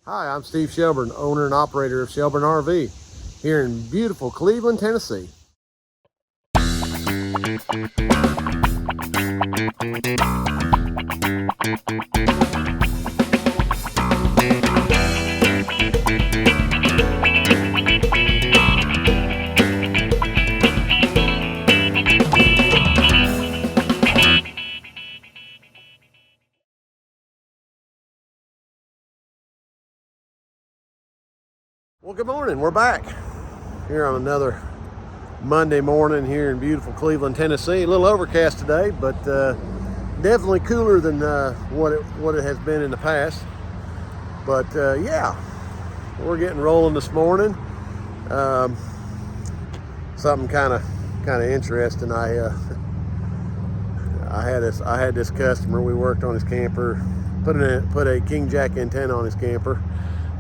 Hi, I'm Steve Shelburne, owner and operator of Shelburne RV here in beautiful Cleveland, Tennessee. Well, good morning. We're back here on another Monday morning here in beautiful Cleveland, Tennessee. A little overcast today, but definitely cooler than what it has been in the past. But yeah, we're getting rolling this morning. Something kind of interesting. I had this customer. We worked on his camper, put a King Jack antenna on his camper,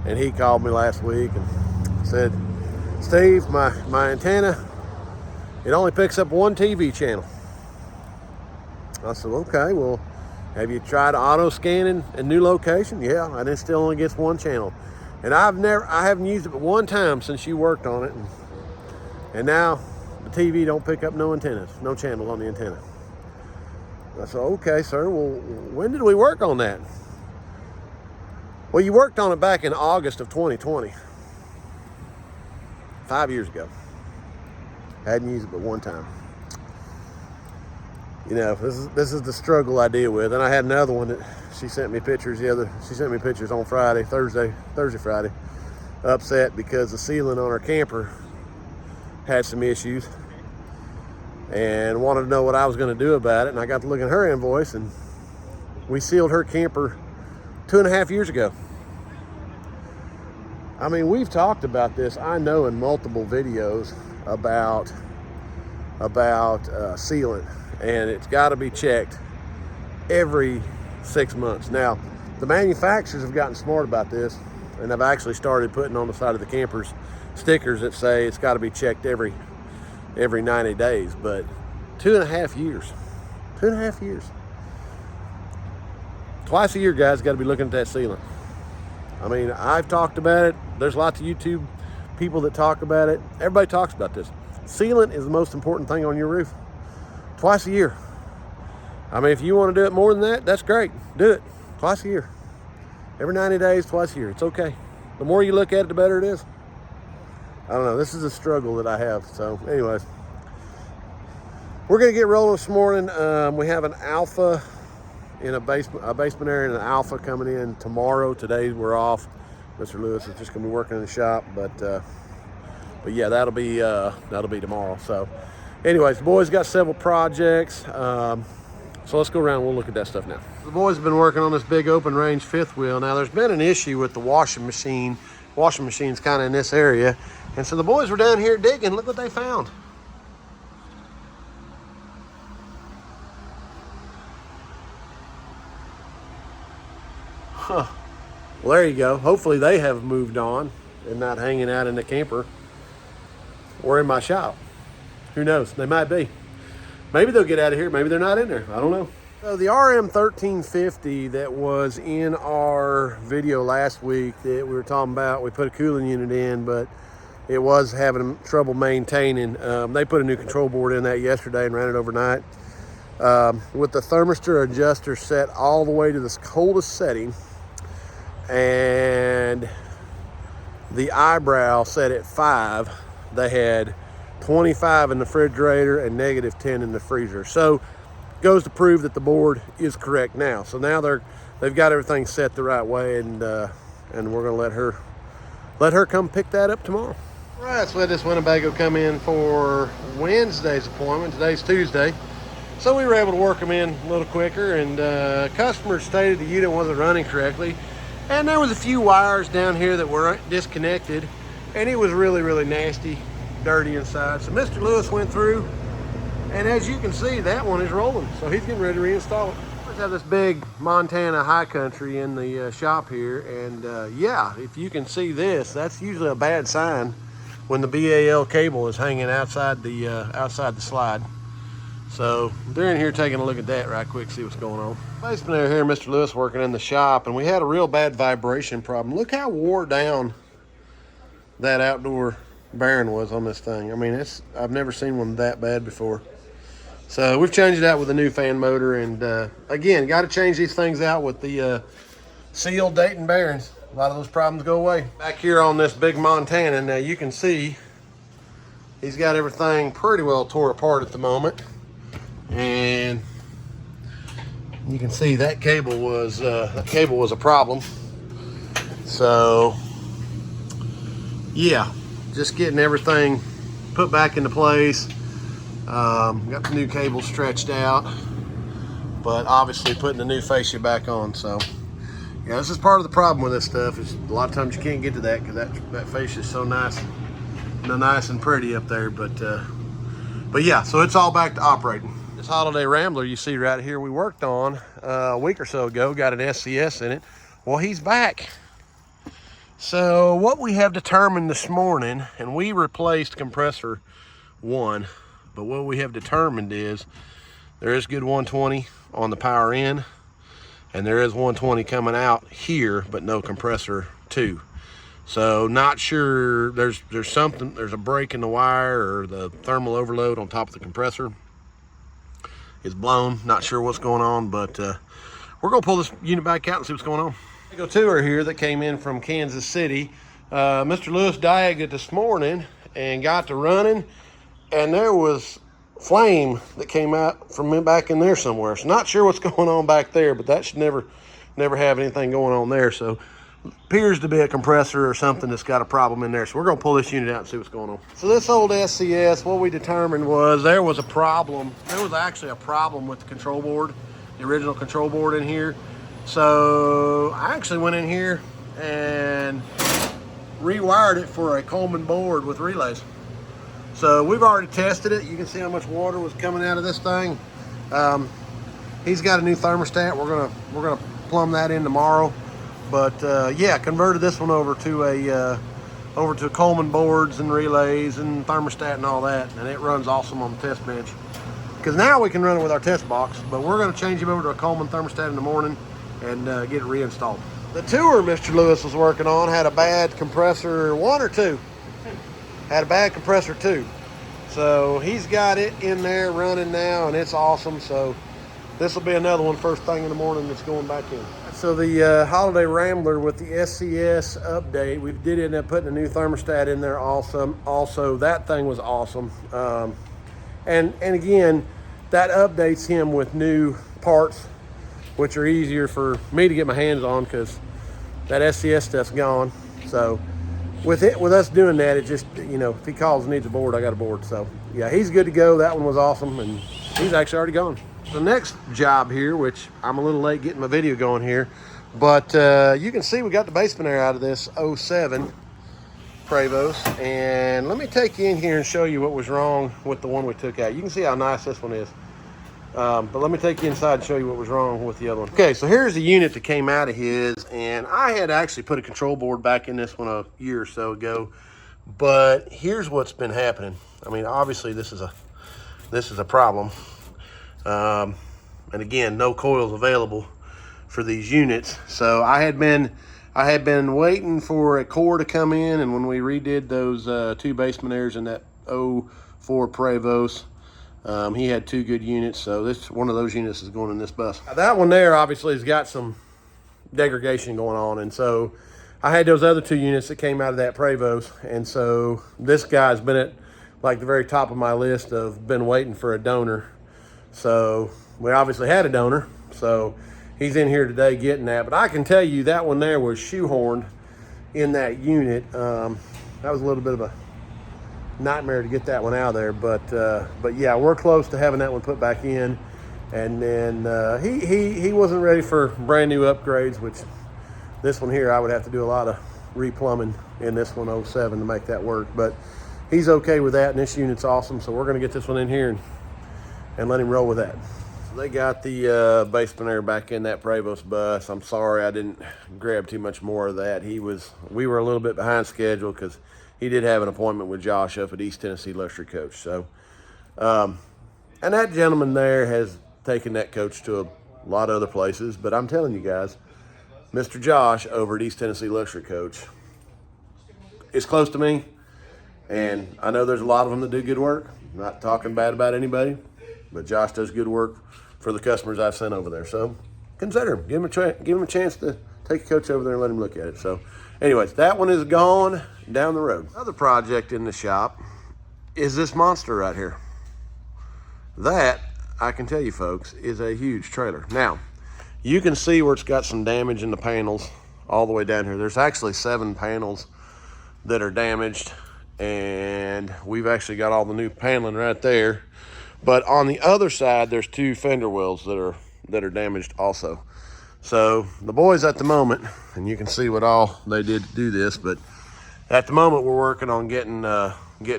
and he called me last week and said, "Steve, my antenna, it only picks up one TV channel." I said, "Okay, well, have you tried auto scanning a new location?" "Yeah, and it still only gets one channel." And I haven't used it but one time since you worked on it, and now the TV don't pick up no antennas, no channels on the antenna. I said, "Okay, sir, well, when did we work on that?" "Well, you worked on it back in August of 2020, 5 years ago. Hadn't used it but one time." You know, this is the struggle I deal with. And I had another one that she sent me pictures on Thursday, Friday, upset because the ceiling on her camper had some issues and wanted to know what I was going to do about it. And I got to look at her invoice, and we sealed her camper 2.5 years ago. I mean, we've talked about this, I know, in multiple videos about sealant, and it's got to be checked every 6 months. Now, the manufacturers have gotten smart about this, and have actually started putting on the side of the campers stickers that say it's got to be checked every 90 days. But 2.5 years, twice a year, guys, got to be looking at that sealant. I mean, I've talked about it. There's lots of YouTube people that talk about it. Everybody talks about this. Sealant is the most important thing on your roof. Twice a year. I mean, if you want to do it more than that, that's great. Do it twice a year. Every 90 days, twice a year. It's okay. The more you look at it, the better it is. I don't know. This is a struggle that I have. So anyways, we're going to get rolling this morning. We have an alpha in a basement area, and an alpha coming in tomorrow. Today we're off. Mr. Lewis is just going to be working in the shop, but yeah, that'll be tomorrow. So anyways, the boys got several projects. So let's go around and we'll look at that stuff now. The boys have been working on this big open range fifth wheel. Now there's been an issue with the washing machine. Washing machine's kind of in this area. And so the boys were down here digging. Look what they found. Huh. Well, there you go. Hopefully they have moved on and not hanging out in the camper or in my shop. Who knows? They might be. Maybe they'll get out of here. Maybe they're not in there. I don't know. So the RM1350 that was in our video last week that we were talking about, we put a cooling unit in, but it was having trouble maintaining. They put a new control board in that yesterday and ran it overnight. With the thermostat adjuster set all the way to this coldest setting, and the eyebrow set at 5, they had 25 in the refrigerator and -10 in the freezer. So goes to prove that the board is correct now. So now they've got everything set the right way, and we're gonna let her come pick that up tomorrow. All right, so we had this Winnebago come in for Wednesday's appointment. Today's Tuesday, so we were able to work them in a little quicker. And customer stated the unit wasn't running correctly, and there was a few wires down here that were disconnected, and it was really, really nasty, dirty inside. So Mr. Lewis went through, and as you can see, that one is rolling. So he's getting ready to reinstall it. We have this big Montana high country in the shop here, and yeah, if you can see this, that's usually a bad sign when the BAL cable is hanging outside the slide. So they're in here taking a look at that right quick, see what's going on. Basement here, Mr. Lewis working in the shop, and we had a real bad vibration problem. Look how wore down that outdoor bearing was on this thing. I mean, I've never seen one that bad before. So we've changed it out with a new fan motor, and again, got to change these things out with the sealed Dayton bearings. A lot of those problems go away. Back here on this big Montana, now you can see he's got everything pretty well tore apart at the moment. And you can see that cable was a problem. So yeah, just getting everything put back into place. Got the new cable stretched out, but obviously putting the new fascia back on. So yeah, this is part of the problem with this stuff. Is a lot of times you can't get to that because that fascia is so nice and pretty up there. But yeah, so it's all back to operating. This Holiday Rambler you see right here, we worked on a week or so ago, got an SCS in it. Well, he's back. So what we have determined this morning, and we replaced compressor 1, but what we have determined is there is good 120 on the power in, and there is 120 coming out here, but no compressor 2. So not sure, there's a break in the wire or the thermal overload on top of the compressor. It's blown, not sure what's going on, but we're gonna pull this unit back out and see what's going on. I got a tour here that came in from Kansas City. Mr. Lewis diagged it this morning and got to running, and there was flame that came out from back in there somewhere. So not sure what's going on back there, but that should never have anything going on there. So appears to be a compressor or something that's got a problem in there. So we're gonna pull this unit out and see what's going on. So this old SCS, what we determined was there was a problem. There was actually a problem with the control board, the original control board in here. So I actually went in here and rewired it for a Coleman board with relays. So we've already tested it. You can see how much water was coming out of this thing. He's got a new thermostat. We're gonna plumb that in tomorrow. But yeah, converted this one over to Coleman boards and relays and thermostat and all that, and it runs awesome on the test bench. Because now we can run it with our test box, but we're going to change him over to a Coleman thermostat in the morning and get it reinstalled. The tour Mr. Lewis was working on had a bad compressor 1 or 2. Had a bad compressor 2. So he's got it in there running now, and it's awesome. So this will be another one first thing in the morning that's going back in. So the Holiday Rambler with the SCS update, we did end up putting a new thermostat in there also. That thing was awesome. And again, that updates him with new parts, which are easier for me to get my hands on because that SCS stuff's gone. So with us doing that, it just, you know, if he calls and needs a board, I got a board. So yeah, he's good to go. That one was awesome, and he's actually already gone. The next job here, which I'm a little late getting my video going here, but you can see we got the basement air out of this 07 Prevost. And let me take you in here and show you what was wrong with the one we took out. You can see how nice this one is. But let me take you inside and show you what was wrong with the other one. Okay, so here's the unit that came out of his, and I had actually put a control board back in this one a year or so ago. But here's what's been happening. I mean, obviously this is a problem. And again, no coils available for these units. So I had been waiting for a core to come in, and when we redid those 2 basement airs in that 04 Prevost, he had 2 good units. So this one of those units is going in this bus. Now, that one there obviously has got some degradation going on, and so I had those other 2 units that came out of that Prevost, and so this guy's been at like the very top of my list of been waiting for a donor. So we obviously had a donor, so he's in here today getting that. But I can tell you that one there was shoehorned in that unit. That was a little bit of a nightmare to get that one out of there. But yeah, we're close to having that one put back in. And then he wasn't ready for brand new upgrades, which this one here I would have to do a lot of replumbing in this one 07 to make that work. But he's okay with that, and this unit's awesome. So we're going to get this one in here and let him roll with that. So they got the basement air back in that Prevost bus. I'm sorry I didn't grab too much more of that. We were a little bit behind schedule because he did have an appointment with Josh up at East Tennessee Luxury Coach. So And that gentleman there has taken that coach to a lot of other places. But I'm telling you guys, Mr. Josh over at East Tennessee Luxury Coach is close to me. And I know there's a lot of them that do good work. I'm not talking bad about anybody, but Josh does good work for the customers I've sent over there. So consider him. Give him a chance to take a coach over there and let him look at it. So anyways, that one is gone down the road. Another project in the shop is this monster right here. That, I can tell you folks, is a huge trailer. Now, you can see where it's got some damage in the panels all the way down here. There's actually 7 panels that are damaged, and we've actually got all the new paneling right there. But on the other side, there's 2 fender wells that are damaged also. So the boys at the moment, and you can see what all they did to do this, but at the moment we're working on getting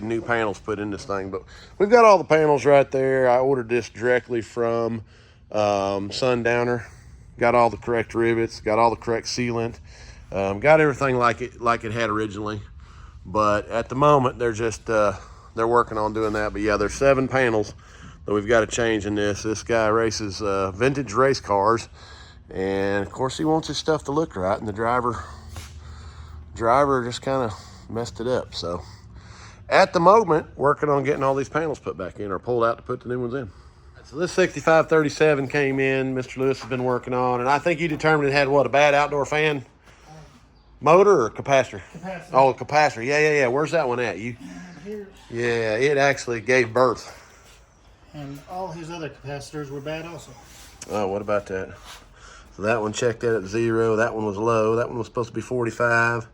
new panels put in this thing. But we've got all the panels right there. I ordered this directly from Sundowner. Got all the correct rivets, got all the correct sealant, got everything like it had originally. But at the moment, they're just, they're working on doing that. But yeah, there's 7 panels that we've got to change in this. This guy races vintage race cars. And of course, he wants his stuff to look right. And the driver just kind of messed it up. So at the moment, working on getting all these panels put back in or pulled out to put the new ones in. So this 6537 came in, Mr. Lewis has been working on. And I think you determined it had what, a bad outdoor fan? Motor or capacitor? Capacitor. Oh, capacitor. Yeah. Where's that one at? Here's, Yeah, it actually gave birth. and all his other capacitors were bad also. Oh, what about that? So that one checked out at 0. That one was low. That one was supposed to be 45.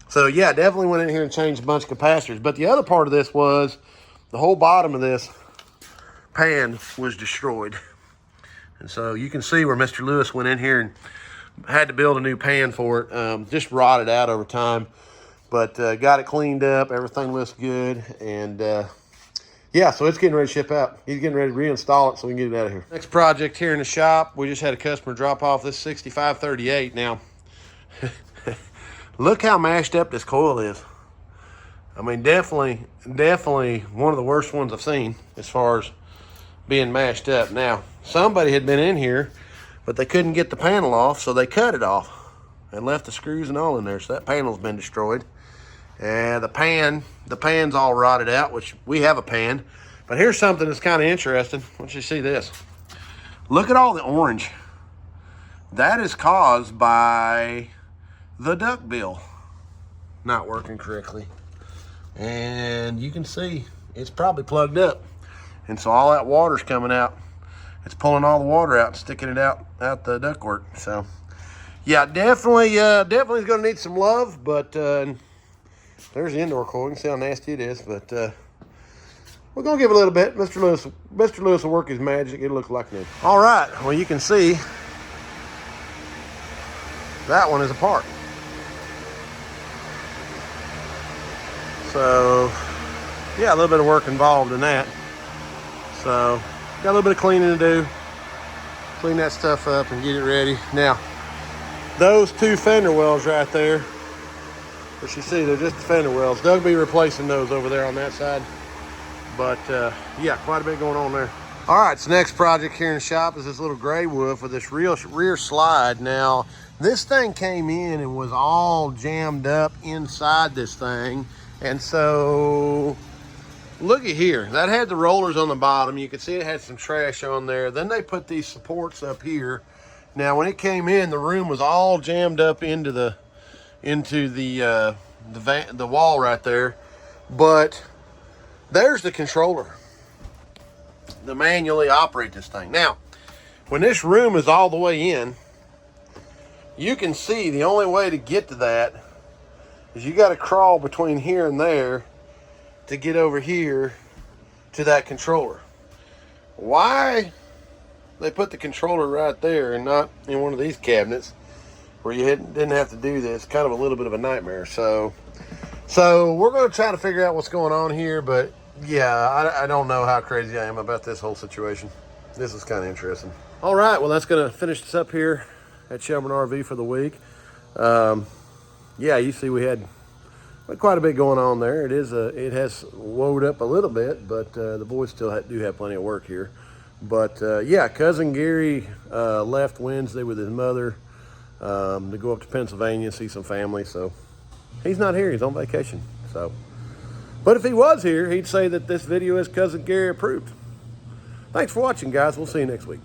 So yeah, definitely went in here and changed a bunch of capacitors. But the other part of this was the whole bottom of this pan was destroyed. And so you can see where Mr. Lewis went in here and had to build a new pan for it. Just rotted out over time, but got it cleaned up. Everything looks good, and yeah, so it's getting ready to ship out. He's getting ready to reinstall it so we can get it out of here. Next project here in the shop, we just had a customer drop off this 6538. Now, look how mashed up this coil is. I mean, definitely one of the worst ones I've seen as far as being mashed up. Now, somebody had been in here, but they couldn't get the panel off, so they cut it off and left the screws and all in there. So that panel's been destroyed. And the pan's all rotted out, which we have a pan. But here's something that's kind of interesting. I want you to see this. Look at all the orange. That is caused by the duct bill not working correctly. And you can see it's probably plugged up. And so all that water's coming out. It's pulling all the water out and sticking it out the ductwork. So yeah, definitely is going to need some love. But there's the indoor coil. You can see how nasty it is. But we're going to give it a little bit. Mr. Lewis will work his magic. It'll look like new. All right. Well, you can see that one is apart. So yeah, a little bit of work involved in that. So got a little bit of cleaning to do. Clean that stuff up and get it ready. Now, those 2 fender wells right there, as you see, they're just the fender wells. Doug will be replacing those over there on that side. But yeah, quite a bit going on there. All right, so next project here in the shop is this little gray woof with this rear slide. Now, this thing came in and was all jammed up inside this thing. And so look at here, that had the rollers on the bottom. You can see it had some trash on there. Then they put these supports up here. Now, when it came in, the room was all jammed up into the wall right there. But there's the controller to manually operate this thing. Now, when this room is all the way in, you can see the only way to get to that is you got to crawl between here and there to get over here to that controller. Why they put the controller right there and not in one of these cabinets where you didn't have to do this, kind of a little bit of a nightmare. So we're going to try to figure out what's going on here, but yeah, I don't know how crazy I am about this whole situation. This is kind of interesting. All right, well, that's going to finish this up here at Shelburne RV for the week. Yeah, you see we had But quite a bit going on there. It has woed up a little bit, but the boys still do have plenty of work here. But yeah, cousin Gary left Wednesday with his mother to go up to Pennsylvania and see some family. So he's not here. He's on vacation. So, but if he was here, he'd say that this video is cousin Gary approved. Thanks for watching, guys. We'll see you next week.